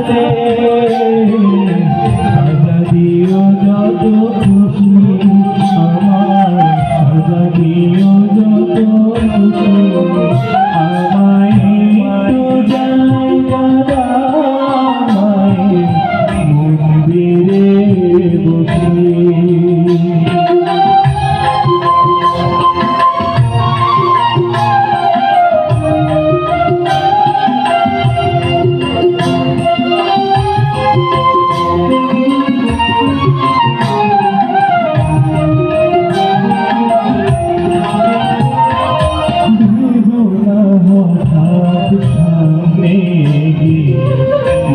রাতে সাজা দিও যত খুশি আমার সাজা দিও যত খুশি আমায় একটু জায়গা দাও মন্দিরে বসে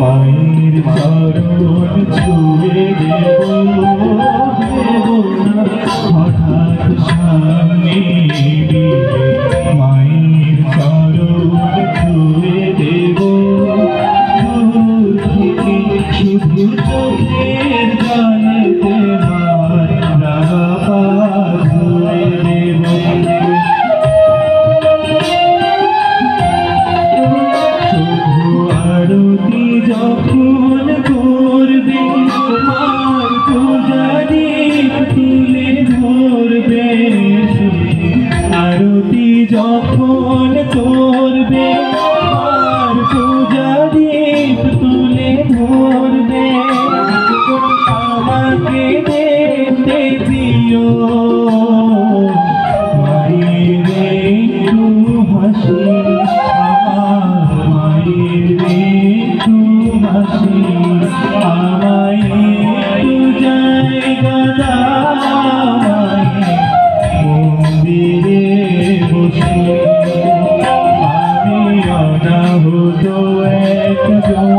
মায়ের চরণ ছুঁয়ে দেব হঠাৎ সামনে মায়ের চরণ ছুঁয়ে দেব শুধু চোখের জলেতে মার রাঙা পা ধুয়ে দেব আরতি যখন করবে মার পূজারি তুলে ধরবে আরতি যখন করবে মার পূজারি তুলে ধরবে আমাকে দেখতে দিও মায়ের একটু হাসি আমায় একটু জায়গা দাও মন্দিরে বসে আমি অনাহত একজন